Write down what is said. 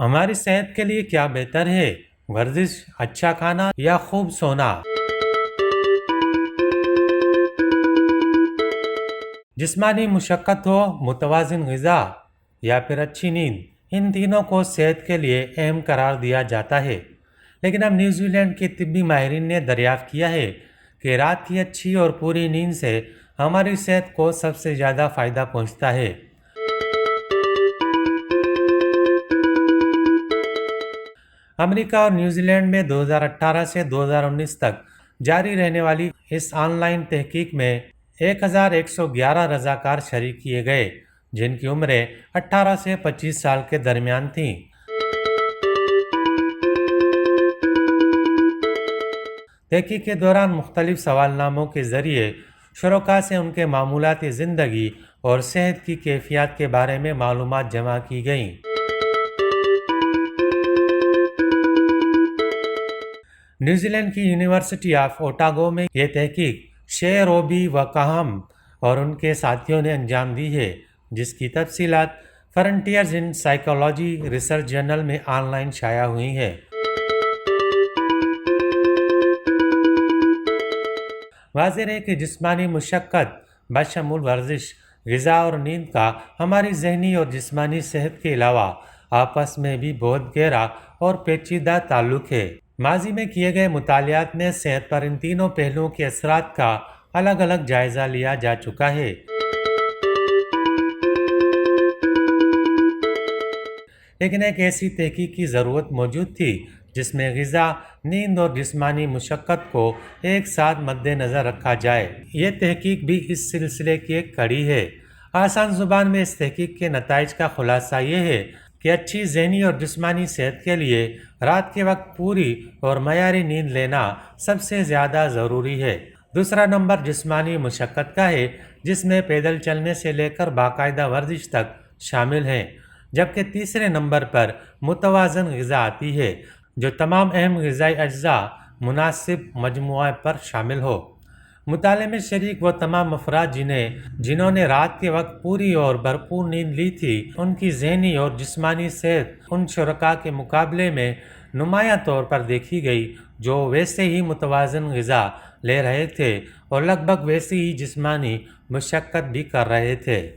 ہماری صحت کے لیے کیا بہتر ہے، ورزش، اچھا کھانا یا خوب سونا؟ جسمانی مشقت ہو، متوازن غذا یا پھر اچھی نیند، ان تینوں کو صحت کے لیے اہم قرار دیا جاتا ہے۔ لیکن اب نیوزی لینڈ کے طبی ماہرین نے دریافت کیا ہے کہ رات کی اچھی اور پوری نیند سے ہماری صحت کو سب سے زیادہ فائدہ پہنچتا ہے۔ امریکہ اور نیوزی لینڈ میں 2018 سے 2019 تک جاری رہنے والی اس آن لائن تحقیق میں 1111 رضاکار شریک کیے گئے، جن کی عمریں 18 سے 25 سال کے درمیان تھیں۔ تحقیق کے دوران مختلف سوال ناموں کے ذریعے شرکاء سے ان کے معمولاتی زندگی اور صحت کی کیفیات کے بارے میں معلومات جمع کی گئیں۔ نیوزی لینڈ کی یونیورسٹی آف اوٹاگو میں یہ تحقیق شے روبی وکہم اور ان کے ساتھیوں نے انجام دی ہے، جس کی تفصیلات frontiers in psychology research journal میں آن لائن شائع ہوئی ہے۔ واضح ہے کہ جسمانی مشقت بشمول ورزش، غذا اور نیند کا ہماری ذہنی اور جسمانی صحت کے علاوہ آپس میں بھی بہت گہرا اور پیچیدہ تعلق ہے۔ ماضی میں کیے گئے مطالعات میں صحت پر ان تینوں پہلوؤں کے اثرات کا الگ الگ جائزہ لیا جا چکا ہے۔ لیکن ایک ایسی تحقیق کی ضرورت موجود تھی جس میں غذا، نیند اور جسمانی مشقت کو ایک ساتھ مد نظر رکھا جائے۔ یہ تحقیق بھی اس سلسلے کی ایک کڑی ہے۔ آسان زبان میں اس تحقیق کے نتائج کا خلاصہ یہ ہے کہ اچھی ذہنی اور جسمانی صحت کے لیے رات کے وقت پوری اور معیاری نیند لینا سب سے زیادہ ضروری ہے۔ دوسرا نمبر جسمانی مشقت کا ہے، جس میں پیدل چلنے سے لے کر باقاعدہ ورزش تک شامل ہیں، جبکہ تیسرے نمبر پر متوازن غذا آتی ہے، جو تمام اہم غذائی اجزاء مناسب مجموعہ پر شامل ہو۔ مطالعے میں شریک وہ تمام افراد جنہوں نے رات کے وقت پوری اور بھرپور نیند لی تھی، ان کی ذہنی اور جسمانی صحت ان شرکاء کے مقابلے میں نمایاں طور پر دیکھی گئی جو ویسے ہی متوازن غذا لے رہے تھے اور لگ بھگ ویسی ہی جسمانی مشقت بھی کر رہے تھے۔